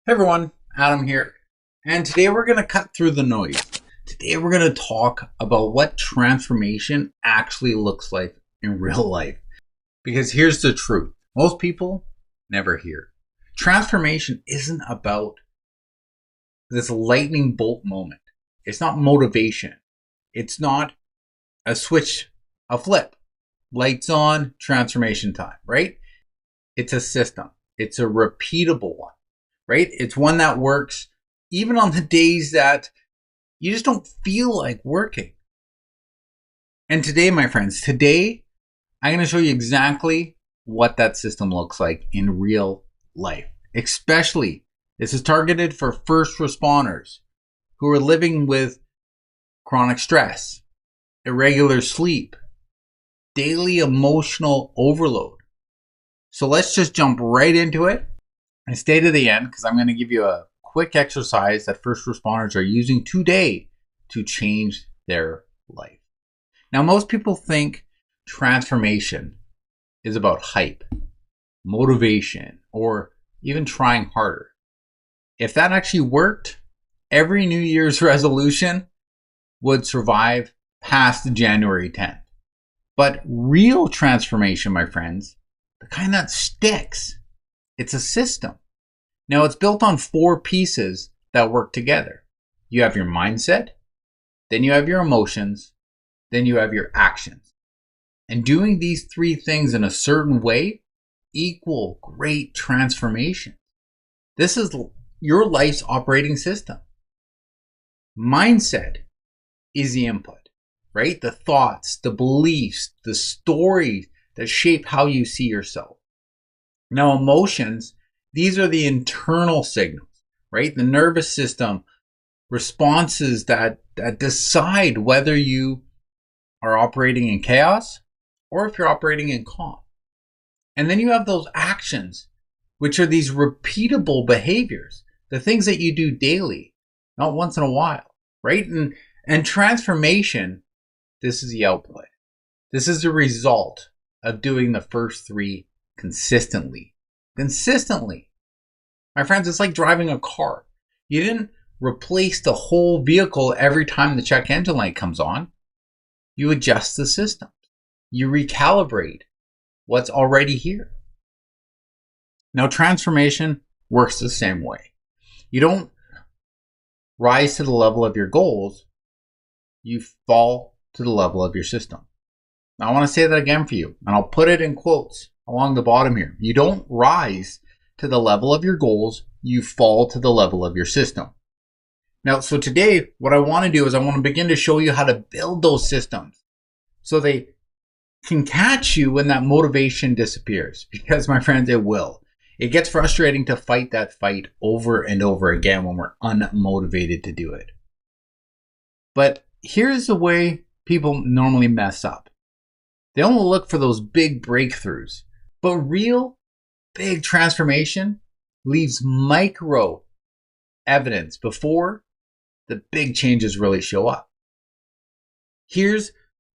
Hey everyone, Adam here, and today we're going to cut through the noise. Today we're going to talk about what transformation actually looks like in real life. Because here's the truth, most people never hear. Transformation isn't about this lightning bolt moment. It's not motivation. It's not a switch, a flip. Lights on, transformation time, right? It's a system. It's a repeatable one. Right? It's one that works even on the days that you just don't feel like working. And today, my friends, I'm going to show you exactly what that system looks like in real life. Especially, this is targeted for first responders who are living with chronic stress, irregular sleep, daily emotional overload. So let's just jump right into it. And stay to the end because I'm going to give you a quick exercise that first responders are using today to change their life. Now, most people think transformation is about hype, motivation, or even trying harder. If that actually worked, every New Year's resolution would survive past January 10th. But real transformation, my friends, the kind that sticks, it's a system. Now, it's built on 4 pieces that work together. You have your mindset, then you have your emotions, then you have your actions. And doing these 3 things in a certain way equal great transformation. This is your life's operating system. Mindset is the input, right? The thoughts, the beliefs, the stories that shape how you see yourself. Now, emotions, these are the internal signals, right? The nervous system responses that decide whether you are operating in chaos or if you're operating in calm. And then you have those actions, which are these repeatable behaviors, the things that you do daily, not once in a while, right? And transformation, this is the output. This is the result of doing the first 3 consistently. My friends, it's like driving a car. You didn't replace the whole vehicle every time the check engine light comes on. You adjust the system. You recalibrate what's already here. Now, transformation works the same way. You don't rise to the level of your goals. You fall to the level of your system. Now, I want to say that again for you, and I'll put it in quotes along the bottom here. You don't rise to the level of your goals, you fall to the level of your system. Now, so today, what I want to do is I want to begin to show you how to build those systems so they can catch you when that motivation disappears. Because, my friends, it will. It gets frustrating to fight that fight over and over again when we're unmotivated to do it. But here's the way people normally mess up. They only look for those big breakthroughs, but real big transformation leaves micro evidence before the big changes really show up. Here's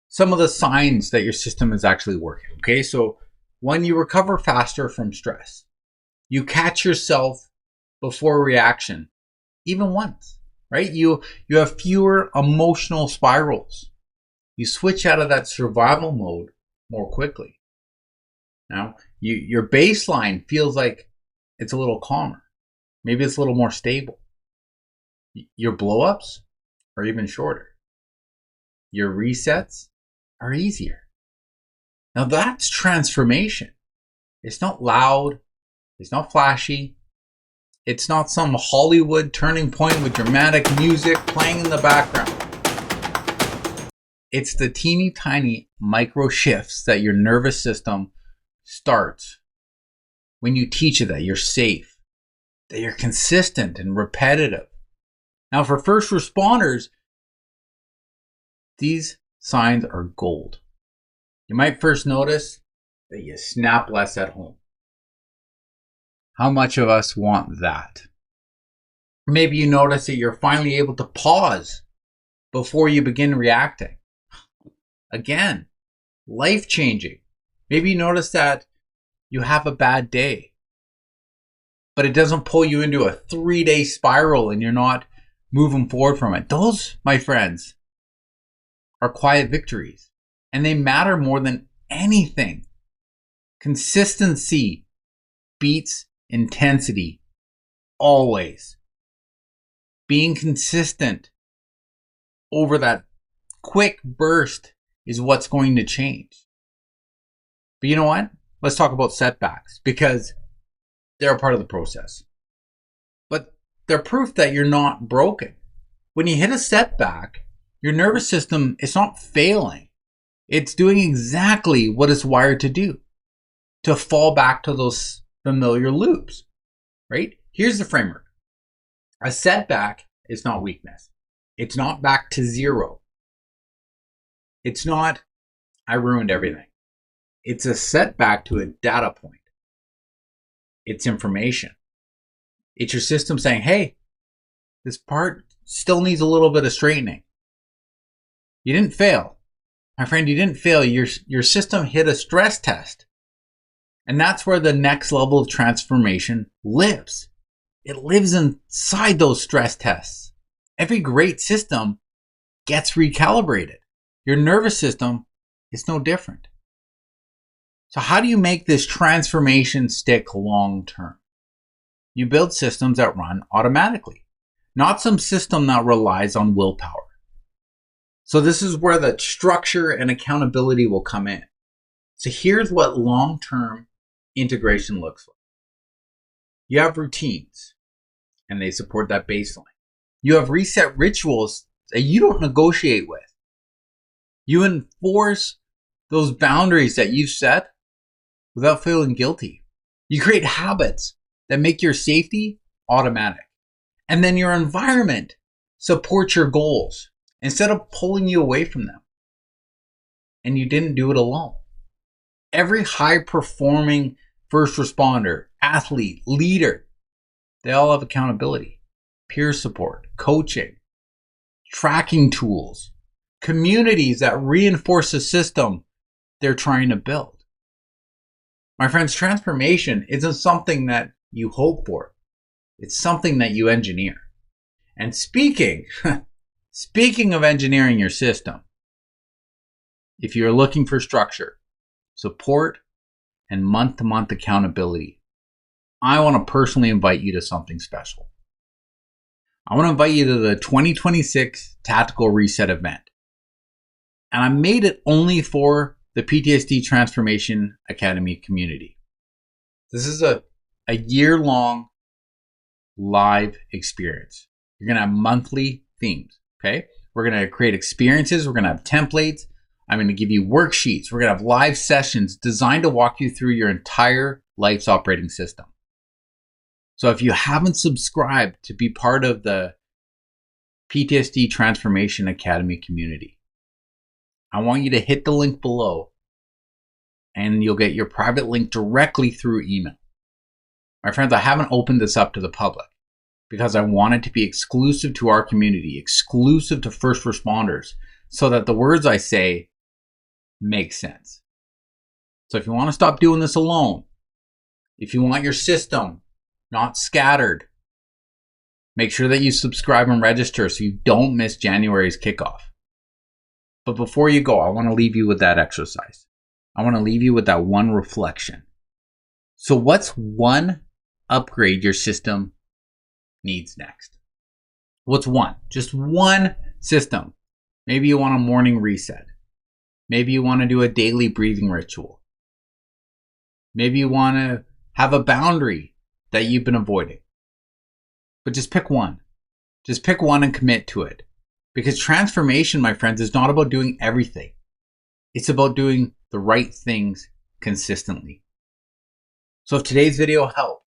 some of the signs that your system is actually working. Okay, so when you recover faster from stress, you catch yourself before reaction, even once, right? You have fewer emotional spirals. You switch out of that survival mode more quickly. Now, your baseline feels like it's a little calmer. Maybe it's a little more stable. Your blow-ups are even shorter. Your resets are easier. Now, that's transformation. It's not loud. It's not flashy. It's not some Hollywood turning point with dramatic music playing in the background. It's the teeny tiny micro shifts that your nervous system starts when you teach it that you're safe, that you're consistent and repetitive. Now, for first responders, these signs are gold. You might first notice that you snap less at home. How much of us want that? Maybe you notice that you're finally able to pause before you begin reacting. Again, life-changing. Maybe you notice that you have a bad day, but it doesn't pull you into a 3-day spiral and you're not moving forward from it. Those, my friends, are quiet victories, and they matter more than anything. Consistency beats intensity always. Being consistent over that quick burst is what's going to change. But you know what? Let's talk about setbacks, because they're a part of the process. But they're proof that you're not broken. When you hit a setback, your nervous system is not failing. It's doing exactly what it's wired to do, to fall back to those familiar loops, right? Here's the framework. A setback is not weakness. It's not back to zero. It's not, I ruined everything. It's a setback to a data point. It's information. It's your system saying, hey, this part still needs a little bit of straightening. You didn't fail. My friend, you didn't fail. Your system hit a stress test. And that's where the next level of transformation lives. It lives inside those stress tests. Every great system gets recalibrated. Your nervous system is no different. So how do you make this transformation stick long term? You build systems that run automatically, not some system that relies on willpower. So this is where the structure and accountability will come in. So here's what long-term integration looks like. You have routines, and they support that baseline. You have reset rituals that you don't negotiate with. You enforce those boundaries that you've set without feeling guilty. You create habits that make your safety automatic. And then your environment supports your goals instead of pulling you away from them. And you didn't do it alone. Every high-performing first responder, athlete, leader, they all have accountability, peer support, coaching, tracking tools, communities that reinforce the system they're trying to build. My friends, transformation isn't something that you hope for. It's something that you engineer. And speaking of engineering your system, if you're looking for structure, support, and month-to-month accountability, I want to personally invite you to something special. I want to invite you to the 2026 Tactical Reset event. And I made it only for the PTSD Transformation Academy community. This is a year-long live experience. You're going to have monthly themes, okay? We're going to create experiences. We're going to have templates. I'm going to give you worksheets. We're going to have live sessions designed to walk you through your entire life's operating system. So if you haven't subscribed to be part of the PTSD Transformation Academy community, I want you to hit the link below and you'll get your private link directly through email. My friends, I haven't opened this up to the public because I want it to be exclusive to our community, exclusive to first responders, so that the words I say make sense. So if you want to stop doing this alone, if you want your system not scattered, make sure that you subscribe and register so you don't miss January's kickoff. But before you go, I want to leave you with that exercise. I want to leave you with that one reflection. So what's one upgrade your system needs next? What's one? Just one system. Maybe you want a morning reset. Maybe you want to do a daily breathing ritual. Maybe you want to have a boundary that you've been avoiding. But just pick one. Just pick one and commit to it. Because transformation, my friends, is not about doing everything. It's about doing the right things consistently. So if today's video helped,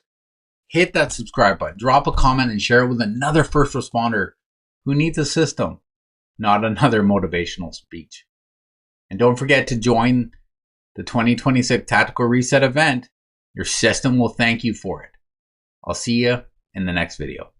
hit that subscribe button, drop a comment, and share it with another first responder who needs a system, not another motivational speech. And don't forget to join the 2026 Tactical Reset event. Your system will thank you for it. I'll see you in the next video.